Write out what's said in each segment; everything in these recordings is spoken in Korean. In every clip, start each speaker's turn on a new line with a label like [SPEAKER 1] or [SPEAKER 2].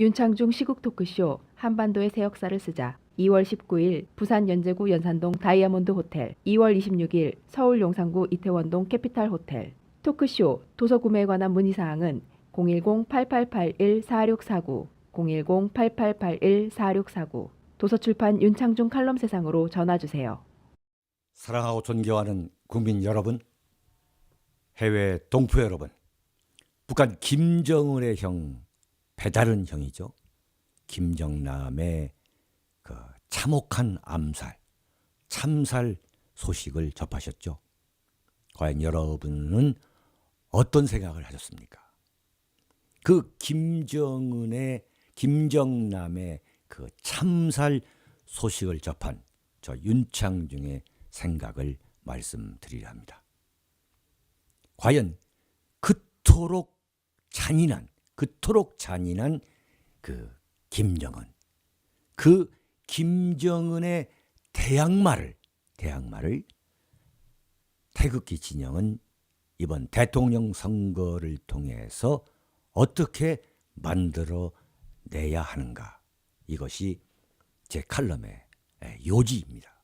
[SPEAKER 1] 윤창중 시국 토크쇼 한반도의 새 역사를 쓰자. 2월 19일 부산 연제구 연산동 다이아몬드 호텔, 2월 26일 서울 용산구 이태원동 캐피탈 호텔. 토크쇼 도서 구매에 관한 문의사항은 010-8881-4649, 010-8881-4649. 도서출판 윤창중 칼럼 세상으로 전화주세요.
[SPEAKER 2] 사랑하고 존경하는 국민 여러분, 해외 동포 여러분, 북한 김정은의 형, 배다른 형이죠. 김정남의 그 참혹한 암살, 참살 소식을 접하셨죠. 과연 여러분은 어떤 생각을 하셨습니까? 그 김정남의 그 참살 소식을 접한 저 윤창중의 생각을 말씀드리려 합니다. 과연 그토록 잔인한 그 김정은, 그 김정은의 대항마를 태극기 진영은 이번 대통령 선거를 통해서 어떻게 만들어내야 하는가, 이것이 제 칼럼의 요지입니다.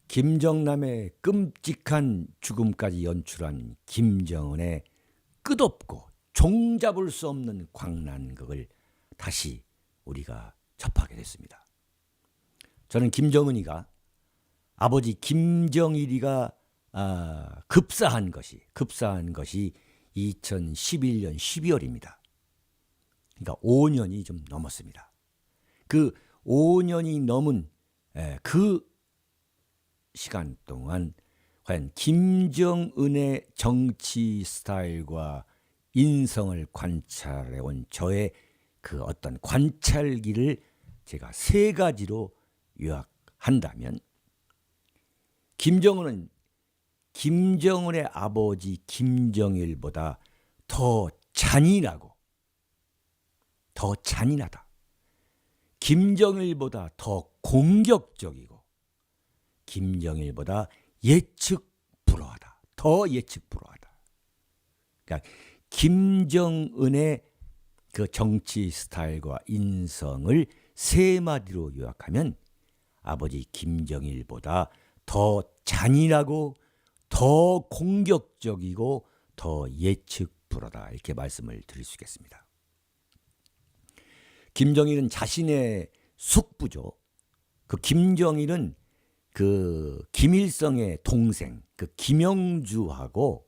[SPEAKER 2] 김정남의 끔찍한 죽음까지 연출한 김정은의 끝없고 종잡을 수 없는 광란극을 다시 우리가 접하게 됐습니다. 저는 김정은이가, 아버지 김정일이가 급사한 것이 2011년 12월입니다. 그러니까 5년이 좀 넘었습니다. 그 5년이 넘은 그 시간 동안 과연 김정은의 정치 스타일과 인성을 관찰해온 저의 그 어떤 관찰기를 제가 세 가지로 요약한다면, 김정은은 김정은의 아버지 김정일보다 더 잔인하다. 김정일보다 더 공격적이고, 김정일보다 더 예측 불허하다. 그러니까 김정은의 그 정치 스타일과 인성을 세 마디로 요약하면 아버지 김정일보다 더 잔인하고 더 공격적이고 더 예측 불허다, 이렇게 말씀을 드릴 수 있겠습니다. 김정일은 자신의 숙부죠. 그 김정일은 그 김일성의 동생 그 김영주하고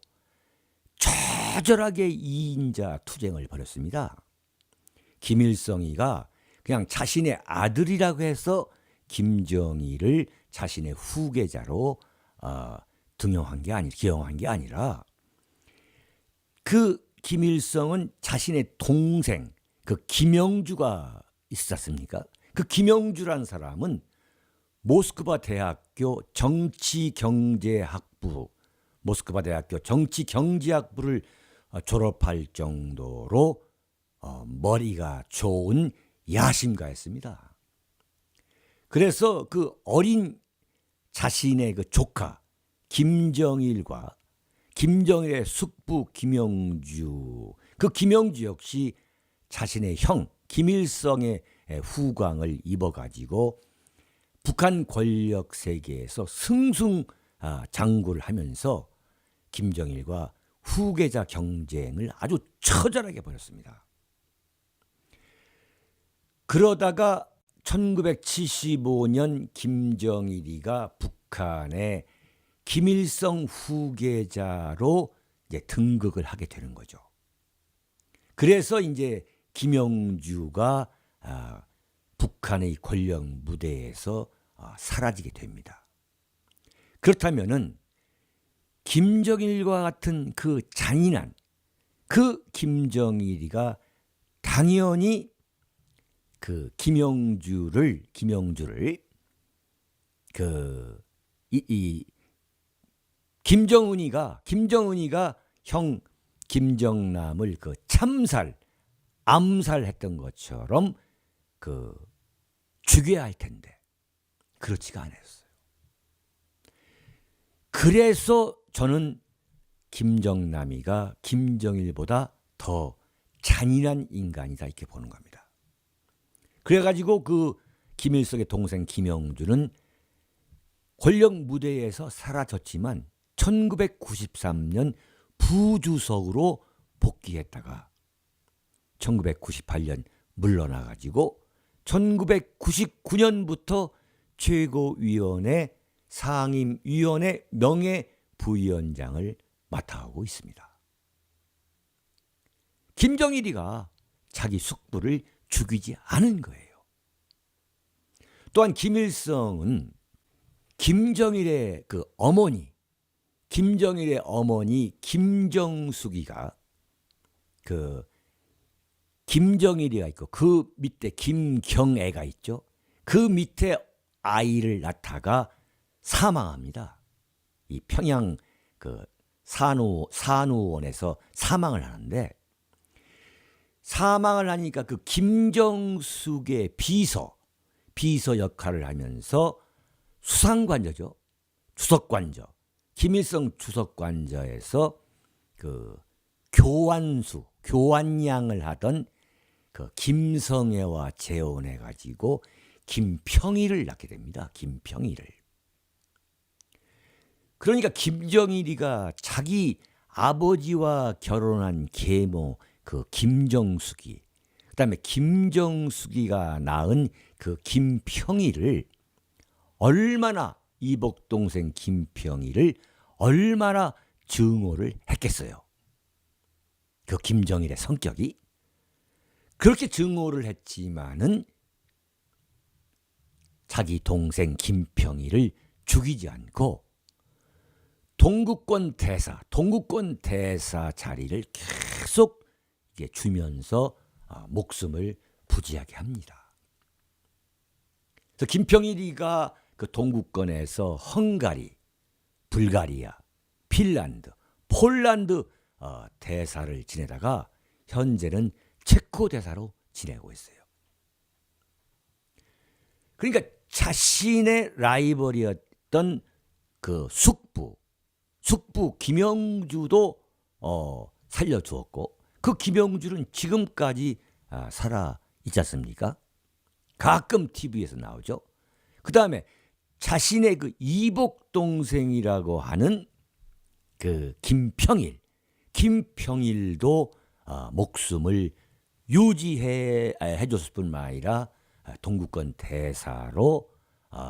[SPEAKER 2] 처절하게 이인자 투쟁을 벌였습니다. 김일성이가 그냥 자신의 아들이라고 해서 김정일을 자신의 후계자로 기용한 게 아니라, 그 김일성은 자신의 동생 그 김영주가 있었습니까? 그 김영주란 사람은 모스크바 대학교 정치경제학부를 졸업할 정도로 머리가 좋은 야심가였습니다. 그래서 그 어린 자신의 그 조카 김정일과 김정일의 숙부 김영주, 그 김영주 역시 자신의 형 김일성의 후광을 입어가지고 북한 권력 세계에서 승승장구를 하면서 김정일과 후계자 경쟁을 아주 처절하게 벌였습니다. 그러다가 1975년 김정일이가 북한의 김일성 후계자로 이제 등극을 하게 되는 거죠. 그래서 이제 김영주가 북한의 권력 무대에서 사라지게 됩니다. 그렇다면은 김정일과 같은 그 잔인한 그 김정일이가 당연히 그 김영주를 김정은이가 형 김정남을 그 암살했던 것처럼 그 죽여야 할 텐데 그렇지가 않았어요. 그래서 저는 김정남이가 김정일보다 더 잔인한 인간이다 이렇게 보는 겁니다. 그래가지고 그 김일성의 동생 김영주는 권력 무대에서 사라졌지만 1993년 부주석으로 복귀했다가 1998년 물러나가지고 1999년부터 최고위원회 상임위원회 명예부위원장을 맡아오고 있습니다. 김정일이가 자기 숙부를 죽이지 않은 거예요. 또한 김일성은 김정일의 그 어머니, 김정일의 어머니 김정숙이가 그 김정일이가 있고 그 밑에 김경애가 있죠. 그 밑에 아이를 낳다가 사망합니다. 이 평양 그 산후원에서 사망을 하는데, 사망을 하니까 그 김정숙의 비서 역할을 하면서 수상관저죠. 주석관저. 김일성 주석관저에서 그 교환양을 하던 그 김성애와 재혼해 가지고 김평일을 낳게 됩니다. 김평일을. 그러니까 김정일이가 자기 아버지와 결혼한 계모 그 김정숙이, 그다음에 김정숙이가 낳은 그 김평일을 얼마나, 이복 동생 김평일을 얼마나 증오를 했겠어요. 그 김정일의 성격이. 그렇게 증오를 했지만은 자기 동생 김평일을 죽이지 않고 동구권 대사 자리를 계속 이게 주면서 목숨을 부지하게 합니다. 그래서 김평일이가 그 동구권에서 헝가리, 불가리아, 핀란드, 폴란드 대사를 지내다가 현재는 체코 대사로 지내고 있어요. 그러니까 자신의 라이벌이었던 그 숙부 김영주도 살려주었고, 그 김영주는 지금까지 살아 있지 않습니까? 가끔 TV에서 나오죠. 그 다음에 자신의 그 이복 동생이라고 하는 그 김평일도 목숨을 유지해 줬을 뿐만 아니라 동구권 대사로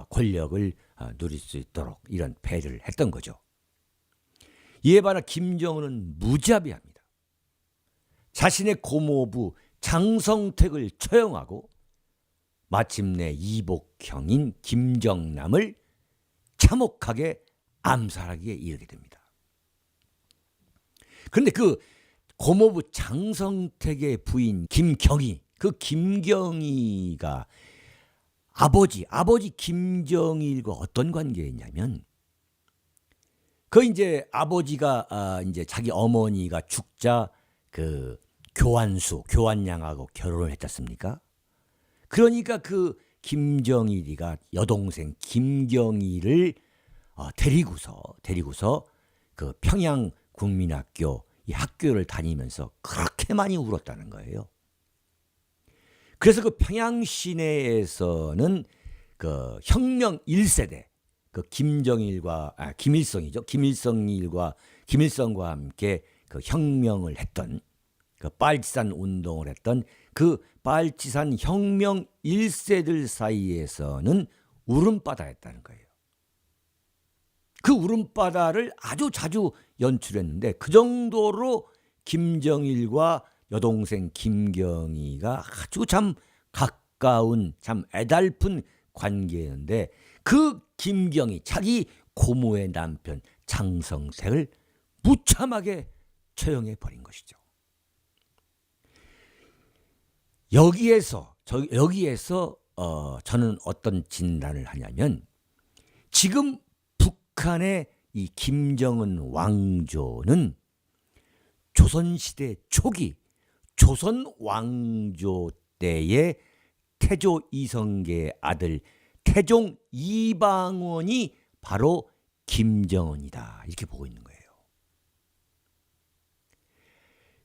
[SPEAKER 2] 권력을 누릴 수 있도록 이런 배려를 했던 거죠. 이에 반해 김정은은 무자비합니다. 자신의 고모부 장성택을 처형하고 마침내 이복형인 김정남을 참혹하게 암살하기에 이르게 됩니다. 그런데 그 고모부 장성택의 부인 김경희, 그 김경희가 아버지 김정일과 어떤 관계였냐면, 그 이제 아버지가 이제 자기 어머니가 죽자 그 교환양하고 결혼을 했지 않습니까? 그러니까 그 김정일이가 여동생 김경희를 데리고서 그 평양 국민학교 이 학교를 다니면서 그렇게 많이 울었다는 거예요. 그래서 그 평양 시내에서는 그 혁명 1세대 그 김일성이죠. 김일성과 함께 그 혁명을 했던, 그 빨치산 운동을 했던 그 빨치산 혁명 1세들 사이에서는 울음바다였다는 거예요. 그 울음바다를 아주 자주 연출했는데, 그 정도로 김정일과 여동생 김경희가 아주 참 가까운, 참 애달픈 관계였는데, 그 김경희, 자기 고모의 남편 장성택을 무참하게 처형해 버린 것이죠. 여기에서 저는 어떤 진단을 하냐면, 지금 북한의 이 김정은 왕조는 조선시대 초기 조선 왕조 때의 태조 이성계의 아들 태종 이방원이 바로 김정은이다, 이렇게 보고 있는 거예요.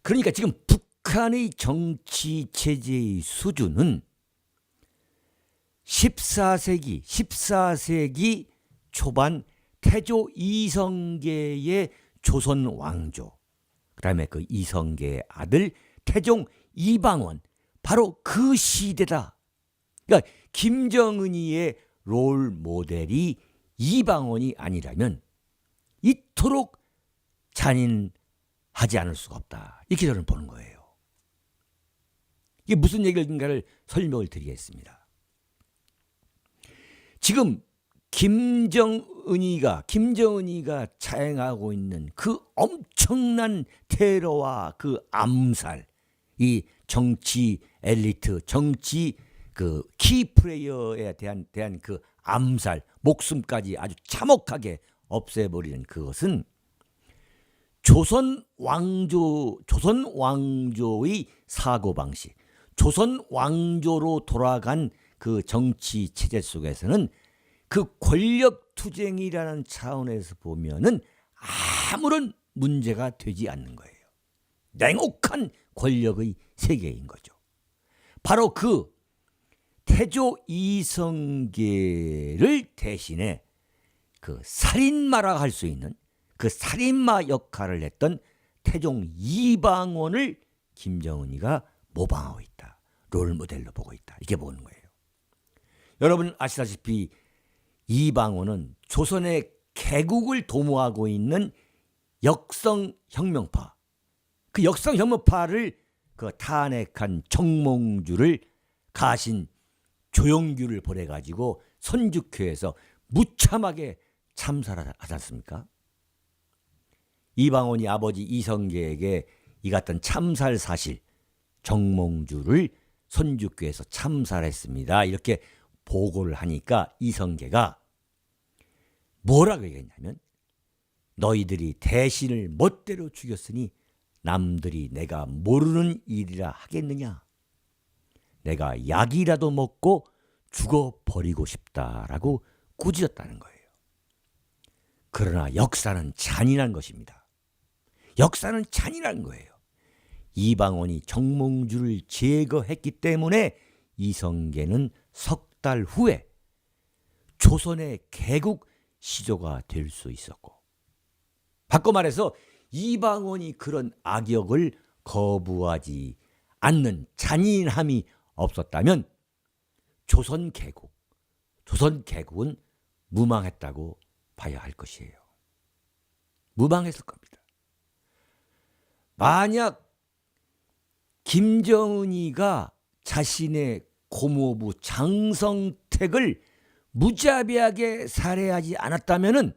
[SPEAKER 2] 그러니까 지금 북한의 정치 체제의 수준은 14세기 초반 태조 이성계의 조선 왕조, 그다음에 그 이성계의 아들 태종 이방원, 바로 그 시대다. 그러니까 김정은이의 롤 모델이 이방원이 아니라면 이토록 잔인하지 않을 수가 없다. 이렇게 저는 보는 거예요. 이게 무슨 얘기인가를 설명을 드리겠습니다. 지금 김정은이가 자행하고 있는 그 엄청난 테러와 그 암살, 이 정치 엘리트, 정치 그 키플레이어에 대한 그 암살, 목숨까지 아주 참혹하게 없애버리는 그것은 조선 왕조의 사고방식, 조선 왕조로 돌아간 그 정치 체제 속에서는 그 권력 투쟁이라는 차원에서 보면은 아무런 문제가 되지 않는 거예요. 냉혹한 권력의 세계인 거죠. 바로 그 태조 이성계를 대신해 그 살인마라 할 수 있는 그 살인마 역할을 했던 태종 이방원을 김정은이가 모방하고 있다. 롤모델로 보고 있다. 이렇게 보는 거예요. 여러분 아시다시피 이방원은 조선의 개국을 도모하고 있는 역성혁명파, 그 역성혁명파를 그 탄핵한 정몽주를 가신 조용규를 보내가지고 선주교에서 무참하게 참살하지 않습니까? 이방원이 아버지 이성계에게 이 같은 참살 사실, 정몽주를 선주교에서 참살했습니다. 이렇게 보고를 하니까 이성계가 뭐라고 얘기했냐면, 너희들이 대신을 멋대로 죽였으니 남들이 내가 모르는 일이라 하겠느냐. 내가 약이라도 먹고 죽어버리고 싶다라고 꾸짖었다는 거예요. 그러나 역사는 잔인한 것입니다. 역사는 잔인한 거예요. 이방원이 정몽주를 제거했기 때문에 이성계는 석 달 후에 조선의 개국 시조가 될 수 있었고, 바꿔 말해서 이방원이 그런 악역을 거부하지 않는 잔인함이 없었다면 조선 개국은 무망했다고 봐야 할 것이에요. 무망했을 겁니다. 만약 김정은이가 자신의 고모부 장성택을 무자비하게 살해하지 않았다면은,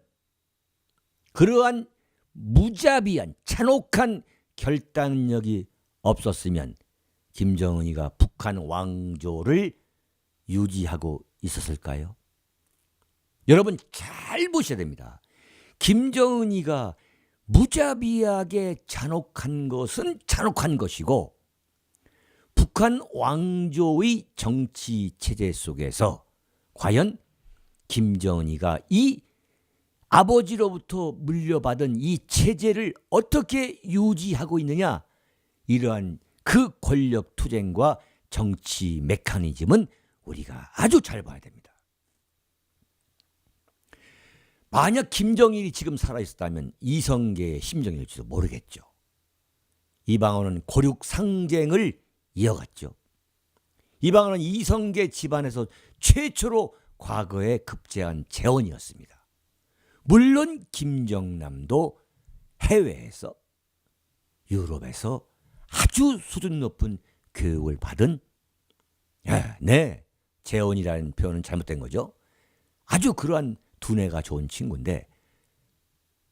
[SPEAKER 2] 그러한 무자비한 잔혹한 결단력이 없었으면 김정은이가 북한 왕조를 유지하고 있었을까요? 여러분 잘 보셔야 됩니다. 김정은이가 무자비하게 잔혹한 것은 잔혹한 것이고, 북한 왕조의 정치 체제 속에서 과연 김정은이가 이 아버지로부터 물려받은 이 체제를 어떻게 유지하고 있느냐, 이러한 그 권력 투쟁과 정치 메커니즘은 우리가 아주 잘 봐야 됩니다. 만약 김정일이 지금 살아있었다면 이성계의 심정일지도 모르겠죠. 이방원은 고륙 상쟁을 이어갔죠. 이방원은 이성계 집안에서 최초로 과거에 급제한 재원이었습니다. 물론 김정남도 해외에서, 유럽에서 아주 수준 높은 교육을 받은, 재원이라는 표현은 잘못된 거죠. 아주 그러한 두뇌가 좋은 친구인데,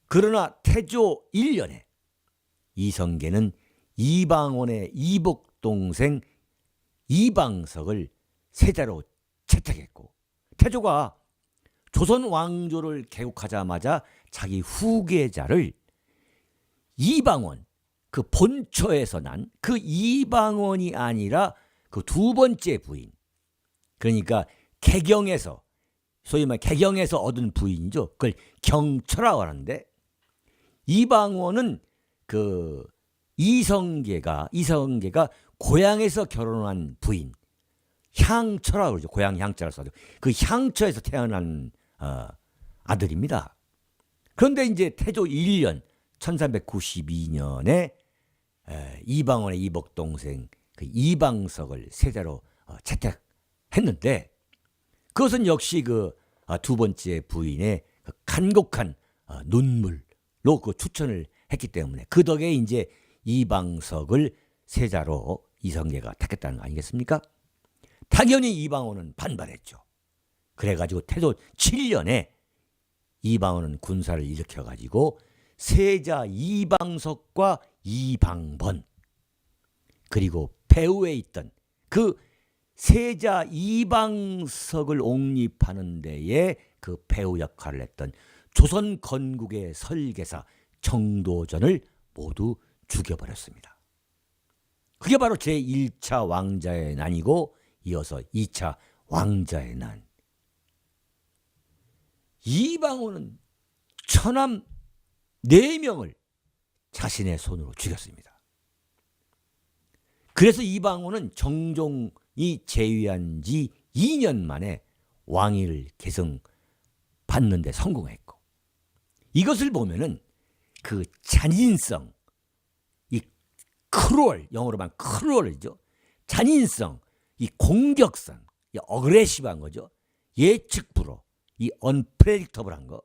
[SPEAKER 2] 그러나 태조 1년에 이성계는 이방원의 이복 동생 이방석을 세자로 채택했고, 태조가 조선 왕조를 개국하자마자 자기 후계자를 이방원, 그 본처에서 난 그 이방원이 아니라 그 두 번째 부인, 그러니까 개경에서, 소위 말해 개경에서 얻은 부인이죠. 그걸 경처라고 하는데, 이방원은 그 이성계가 고향에서 결혼한 부인 향처라고 그러죠. 고향 향자라고 써죠. 그 향처에서 태어난 아들입니다. 그런데 이제 태조 1년 1392년에 이방원의 이복 동생 그 이방석을 세자로 채택했는데 그것은 역시 그 두 번째 부인의 그 간곡한 눈물로 그 추천을 했기 때문에 그 덕에 이제 이방석을 세자로 이성계가 택했다는 거 아니겠습니까? 당연히 이방원은 반발했죠. 그래가지고 태조 7년에 이방원은 군사를 일으켜가지고 세자 이방석과 이방번 그리고 배후에 있던 그 세자 이방석을 옹립하는 데에 그 배후 역할을 했던 조선 건국의 설계사 정도전을 모두 죽여버렸습니다. 그게 바로 제1차 왕자의 난이고 이어서 2차 왕자의 난. 이방원은 처남 4명을 자신의 손으로 죽였습니다. 그래서 이방원은 정종이 재위한 지 2년 만에 왕위를 계승받는 데 성공했고 이것을 보면은 그 잔인성, 이 크루얼, 영어로 말하면 크루얼이죠. 잔인성, 이 공격성, 이 어그레시브한 거죠. 예측 불허, 이 언프레딕터블한 거.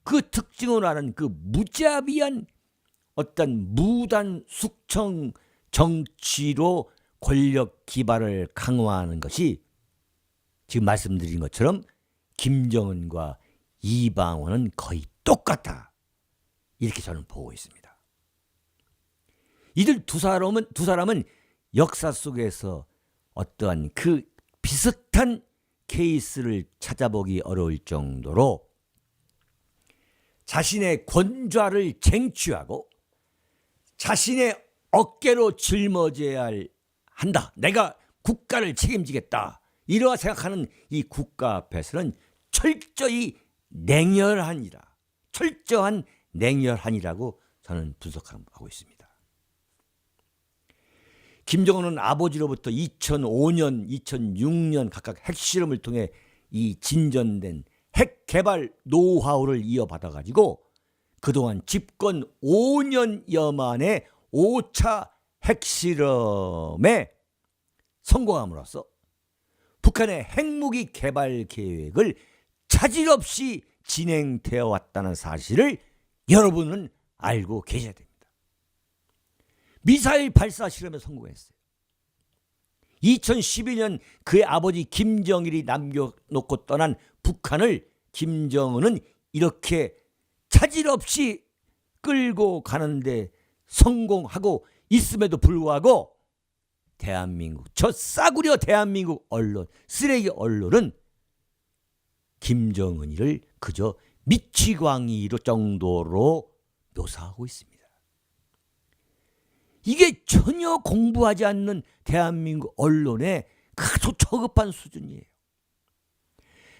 [SPEAKER 2] 그 특징으로 하는 그 무자비한 어떤 무단 숙청 정치로 권력 기반을 강화하는 것이 지금 말씀드린 것처럼 김정은과 이방원은 거의 똑같다. 이렇게 저는 보고 있습니다. 이들 두 사람은 역사 속에서 어떠한 그 비슷한 케이스를 찾아보기 어려울 정도로 자신의 권좌를 쟁취하고 자신의 어깨로 짊어져야 한다. 내가 국가를 책임지겠다. 이러한 생각하는 이 국가 앞에서는 철저히 냉혈한이라. 철저한 냉혈한이라고 저는 분석하고 있습니다. 김정은은 아버지로부터 2005년, 2006년 각각 핵실험을 통해 이 진전된 핵 개발 노하우를 이어받아 가지고 그동안 집권 5년여 만에 5차 핵실험에 성공함으로써 북한의 핵무기 개발 계획을 차질 없이 진행되어 왔다는 사실을 여러분은 알고 계셔야 됩니다. 미사일 발사 실험에 성공했어요. 2012년 그의 아버지 김정일이 남겨놓고 떠난 북한을 김정은은 이렇게 차질 없이 끌고 가는데 성공하고 있음에도 불구하고 대한민국, 저 싸구려 대한민국 언론, 쓰레기 언론은 김정은이를 그저 미치광이 정도로 묘사하고 있습니다. 이게 전혀 공부하지 않는 대한민국 언론의 아주 저급한 수준이에요.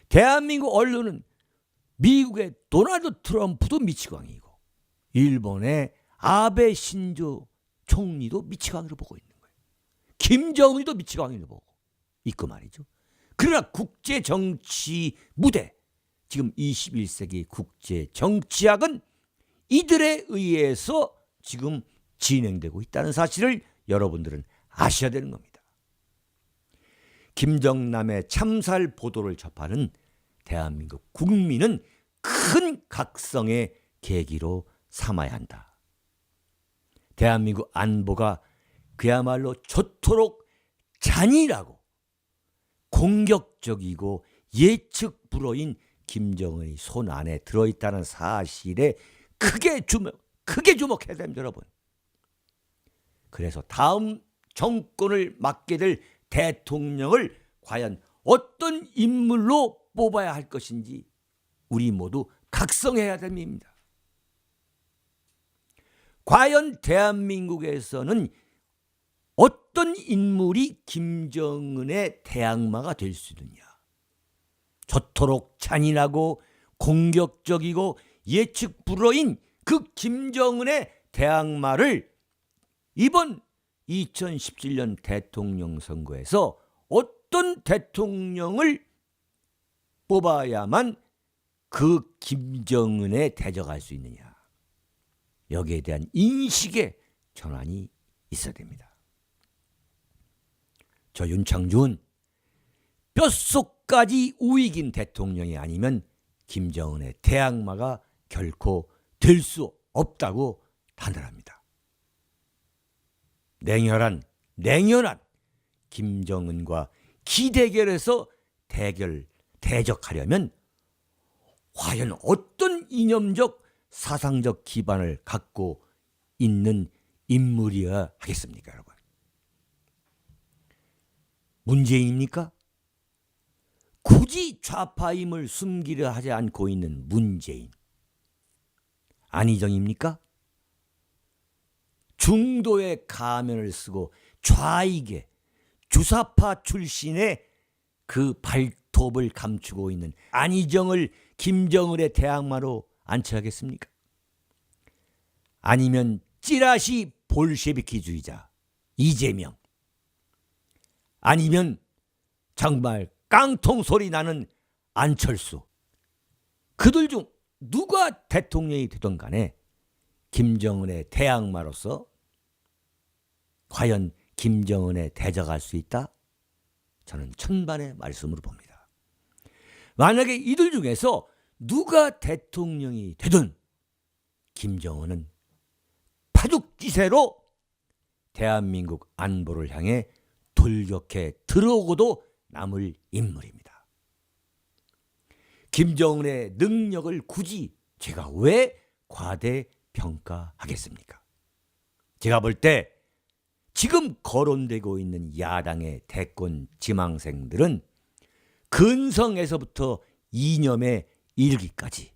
[SPEAKER 2] 대한민국 언론은 미국의 도널드 트럼프도 미치광이고 일본의 아베 신조 총리도 미치광이로 보고 있는 거예요. 김정은이도 미치광이로 보고 있고 말이죠. 그러나 국제정치 무대, 지금 21세기 국제정치학은 이들에 의해서 지금 진행되고 있다는 사실을 여러분들은 아셔야 되는 겁니다. 김정남의 참살 보도를 접하는 대한민국 국민은 큰 각성의 계기로 삼아야 한다. 대한민국 안보가 그야말로 저토록 잔인하고 공격적이고 예측 불허인 김정은의 손 안에 들어있다는 사실에 크게 주목해야 됩니다, 여러분. 그래서 다음 정권을 맡게 될 대통령을 과연 어떤 인물로 뽑아야 할 것인지 우리 모두 각성해야 됩니다. 과연 대한민국에서는 어떤 인물이 김정은의 대항마가 될 수 있느냐? 저토록 잔인하고 공격적이고 예측 불허인 그 김정은의 대항마를 이번 2017년 대통령 선거에서 어떤 대통령을 뽑아야만 그 김정은에 대적할 수 있느냐. 여기에 대한 인식의 전환이 있어야 됩니다. 저 윤창중은 뼛속까지 우익인 대통령이 아니면 김정은의 대항마가 결코 될 수 없다고 단언합니다. 냉혈한 김정은과 기대결에서 대적하려면 과연 어떤 이념적 사상적 기반을 갖고 있는 인물이어야 하겠습니까, 여러분? 문재인입니까? 굳이 좌파임을 숨기려 하지 않고 있는 문재인. 안희정입니까? 중도의 가면을 쓰고 좌익의 주사파 출신의 그 발톱을 감추고 있는 안희정을 김정은의 대항마로 앉혀야겠습니까? 아니면 찌라시 볼셰비키주의자 이재명, 아니면 정말 깡통 소리 나는 안철수, 그들 중 누가 대통령이 되든 간에 김정은의 대항마로서 과연 김정은에 대적할 수 있다? 저는 천반의 말씀으로 봅니다. 만약에 이들 중에서 누가 대통령이 되든 김정은은 파죽지세로 대한민국 안보를 향해 돌격해 들어오고도 남을 인물입니다. 김정은의 능력을 굳이 제가 왜 과대평가하겠습니까? 제가 볼 때 지금 거론되고 있는 야당의 대권 지망생들은 근성에서부터 이념에 이르기까지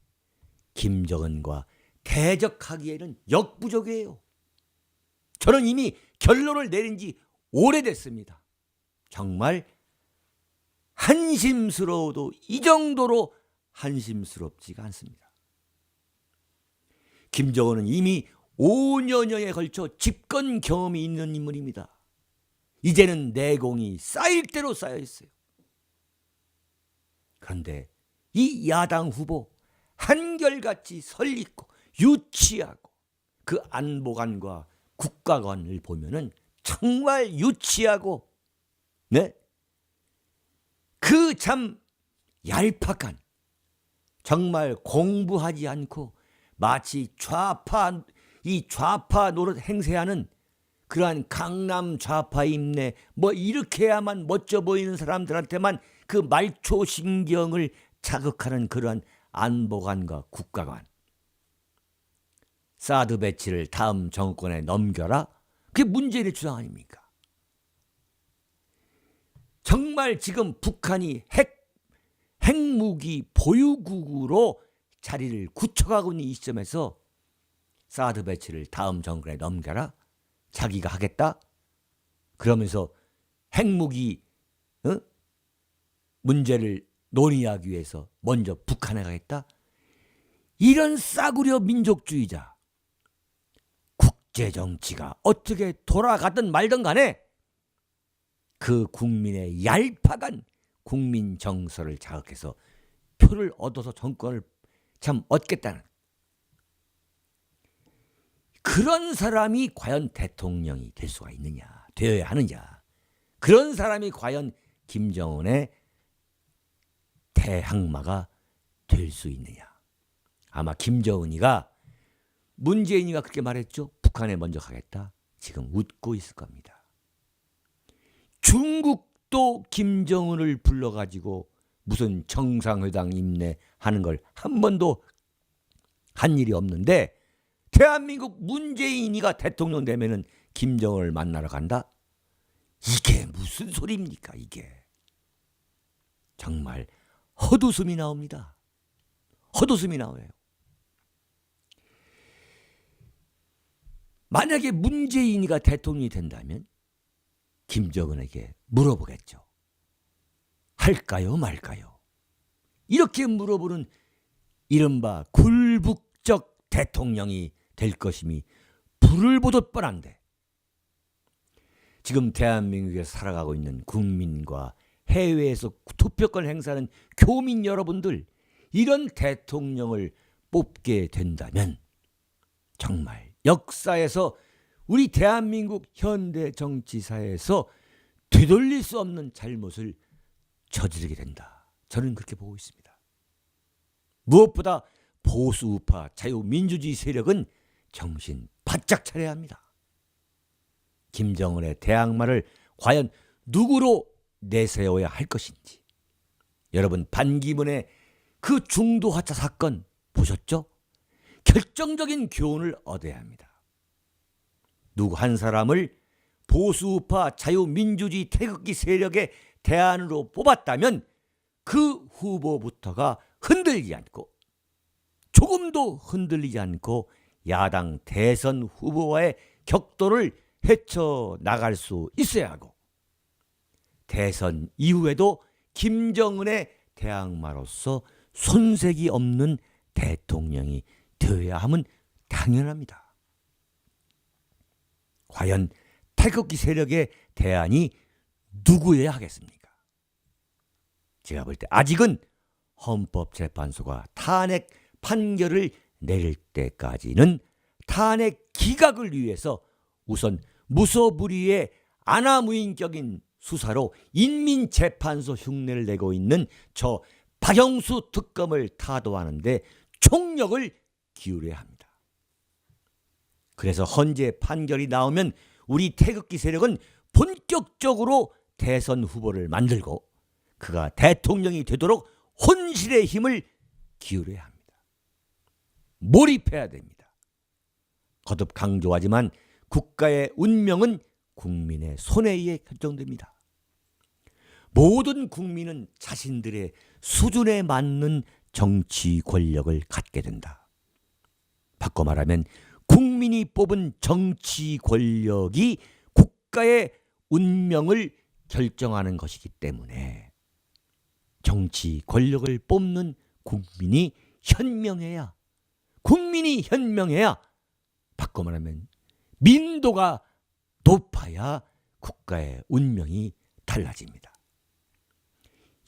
[SPEAKER 2] 김정은과 대적하기에는 역부족이에요. 저는 이미 결론을 내린 지 오래됐습니다. 정말 한심스러워도 이 정도로 한심스럽지가 않습니다. 김정은은 이미 5년여에 걸쳐 집권 경험이 있는 인물입니다. 이제는 내공이 쌓일 대로 쌓여 있어요. 그런데 이 야당 후보 한결같이 설리고 유치하고 그 안보관과 국가관을 보면은 정말 유치하고 그 참 얄팍한, 정말 공부하지 않고 마치 좌파 노릇 행세하는 그러한 강남 좌파 임내 이렇게 해야만 멋져 보이는 사람들한테만 그 말초신경을 자극하는 그러한 안보관과 국가관. 사드 배치를 다음 정권에 넘겨라? 그게 문재인의 주장 아닙니까? 정말 지금 북한이 핵무기 보유국으로 자리를 굳혀가고 있는 이 시점에서 사드 배치를 다음 정권에 넘겨라? 자기가 하겠다? 그러면서 핵무기 문제를 논의하기 위해서 먼저 북한에 가겠다? 이런 싸구려 민족주의자, 국제정치가 어떻게 돌아가든 말든 간에 그 국민의 얄팍한 국민 정서를 자극해서 표를 얻어서 정권을 참 얻겠다는 그런 사람이 과연 대통령이 될 수가 있느냐, 되어야 하느냐, 그런 사람이 과연 김정은의 대항마가 될 수 있느냐. 아마 김정은이가 문재인이가 그렇게 말했죠. 북한에 먼저 가겠다. 지금 웃고 있을 겁니다. 중국도 김정은을 불러가지고 무슨 정상회담 임내하는 걸 한 번도 한 일이 없는데 대한민국 문재인이가 대통령 되면은 김정은을 만나러 간다? 이게 무슨 소리입니까, 이게? 정말 헛웃음이 나옵니다. 헛웃음이 나와요. 만약에 문재인이가 대통령이 된다면 김정은에게 물어보겠죠. 할까요, 말까요? 이렇게 물어보는 이른바 굴북적 대통령이 될 것임이 불을 보듯 뻔한데 지금 대한민국에 살아가고 있는 국민과 해외에서 투표권 행사하는 교민 여러분들, 이런 대통령을 뽑게 된다면 정말 역사에서, 우리 대한민국 현대 정치사에서 되돌릴 수 없는 잘못을 저지르게 된다. 저는 그렇게 보고 있습니다. 무엇보다 보수 우파 자유민주주의 세력은 정신 바짝 차려야 합니다. 김정은의 대항마를 과연 누구로 내세워야 할 것인지. 여러분, 반기문의 그 중도 하차 사건 보셨죠? 결정적인 교훈을 얻어야 합니다. 누구 한 사람을 보수우파 자유민주주의 태극기 세력의 대안으로 뽑았다면 그 후보부터가 흔들리지 않고, 조금도 흔들리지 않고 야당 대선 후보와의 격돌을 헤쳐나갈 수 있어야 하고, 대선 이후에도 김정은의 대항마로서 손색이 없는 대통령이 되어야 함은 당연합니다. 과연 태극기 세력의 대안이 누구여야 하겠습니까? 제가 볼 때 아직은 헌법재판소가 탄핵 판결을 내릴 때까지는 탄핵 기각을 위해서 우선 무소불위의 아나무인격인 수사로 인민재판소 흉내를 내고 있는 저 박영수 특검을 타도하는데 총력을 기울여야 합니다. 그래서 헌재 판결이 나오면 우리 태극기 세력은 본격적으로 대선 후보를 만들고 그가 대통령이 되도록 혼신의 힘을 기울여야 합니다. 몰입해야 됩니다. 거듭 강조하지만 국가의 운명은 국민의 손에 의해 결정됩니다. 모든 국민은 자신들의 수준에 맞는 정치 권력을 갖게 된다. 바꿔 말하면 국민이 뽑은 정치 권력이 국가의 운명을 결정하는 것이기 때문에 정치 권력을 뽑는 국민이 현명해야, 바꿔 말하면 민도가 높아야 국가의 운명이 달라집니다.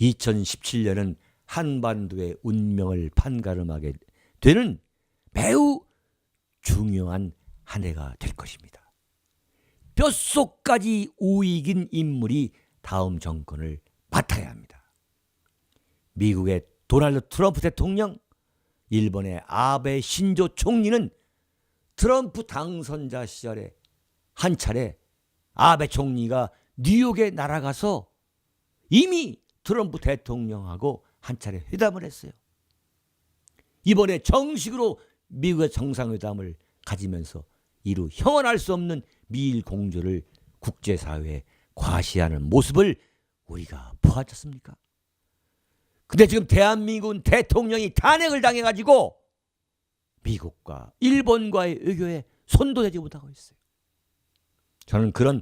[SPEAKER 2] 2017년은 한반도의 운명을 판가름하게 되는 매우 중요한 한 해가 될 것입니다. 뼛속까지 우익인 인물이 다음 정권을 맡아야 합니다. 미국의 도널드 트럼프 대통령, 일본의 아베 신조 총리는 트럼프 당선자 시절에 한 차례 아베 총리가 뉴욕에 날아가서 이미 트럼프 대통령하고 한 차례 회담을 했어요. 이번에 정식으로 미국의 정상회담을 가지면서 이루 형언할 수 없는 미일 공조를 국제사회에 과시하는 모습을 우리가 보았지 않습니까? 근데 지금 대한민국은 대통령이 탄핵을 당해가지고 미국과 일본과의 외교에 손도 대지 못하고 있어요. 저는 그런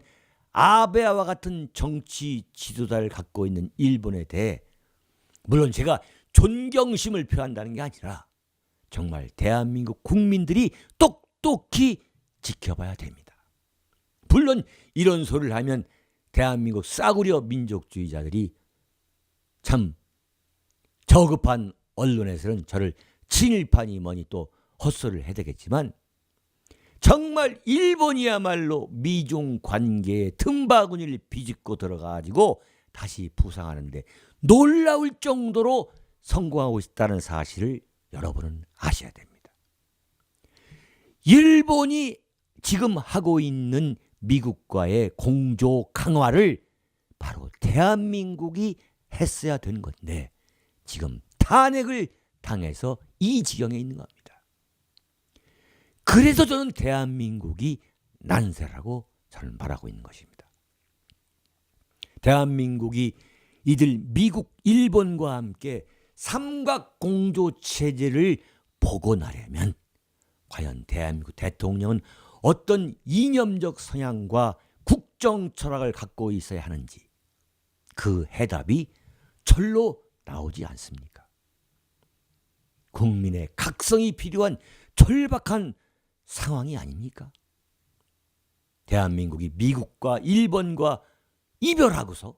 [SPEAKER 2] 아베와 같은 정치 지도자를 갖고 있는 일본에 대해, 물론 제가 존경심을 표한다는 게 아니라 정말 대한민국 국민들이 똑똑히 지켜봐야 됩니다. 물론 이런 소리를 하면 대한민국 싸구려 민족주의자들이 참 저급한 언론에서는 저를 친일파니 뭐니 또 헛소리를 해야 되겠지만, 정말 일본이야말로 미중 관계에 틈바구니를 비집고 들어가지고 다시 부상하는데 놀라울 정도로 성공하고 있다는 사실을 여러분은 아셔야 됩니다. 일본이 지금 하고 있는 미국과의 공조 강화를 바로 대한민국이 했어야 되는 건데 지금 탄핵을 당해서 이 지경에 있는 겁니다. 그래서 저는 대한민국이 난세라고 저는 말하고 있는 것입니다. 대한민국이 이들 미국, 일본과 함께 삼각공조 체제를 복원하려면 과연 대한민국 대통령은 어떤 이념적 성향과 국정 철학을 갖고 있어야 하는지, 그 해답이 절로 나오지 않습니까? 국민의 각성이 필요한 절박한 상황이 아닙니까? 대한민국이 미국과 일본과 이별하고서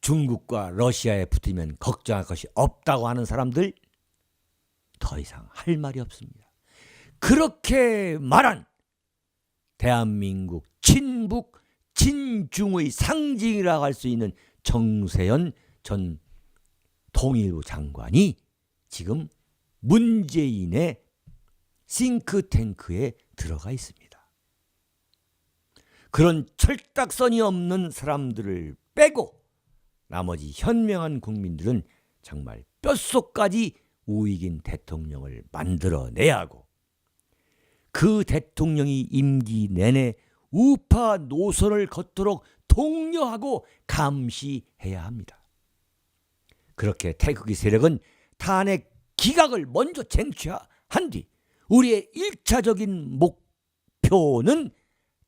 [SPEAKER 2] 중국과 러시아에 붙으면 걱정할 것이 없다고 하는 사람들 더 이상 할 말이 없습니다. 그렇게 말한 대한민국 친북 친중의 상징이라고 할 수 있는 정세현 전 통일부 장관이 지금 문재인의 싱크탱크에 들어가 있습니다. 그런 철딱선이 없는 사람들을 빼고 나머지 현명한 국민들은 정말 뼛속까지 우익인 대통령을 만들어내야 하고 그 대통령이 임기 내내 우파 노선을 걷도록 독려하고 감시해야 합니다. 그렇게 태극기 세력은 탄핵 기각을 먼저 쟁취한 뒤 우리의 1차적인 목표는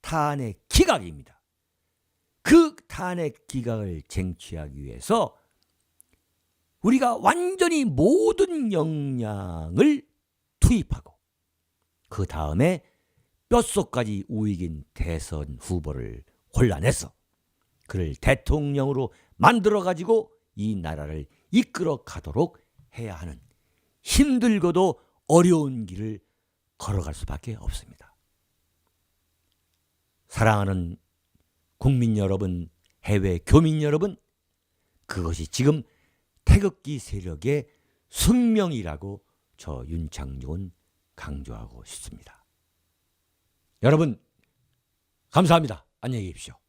[SPEAKER 2] 탄핵 기각입니다. 그 탄핵 기각을 쟁취하기 위해서 우리가 완전히 모든 역량을 투입하고 그 다음에 뼛속까지 우익인 대선 후보를 골라내서 그를 대통령으로 만들어가지고 이 나라를 이끌어 가도록 해야 하는 힘들고도 어려운 길을 걸어갈 수밖에 없습니다. 사랑하는 국민 여러분, 해외 교민 여러분, 그것이 지금 태극기 세력의 숙명이라고 저 윤창중은 강조하고 싶습니다. 여러분 감사합니다. 안녕히 계십시오.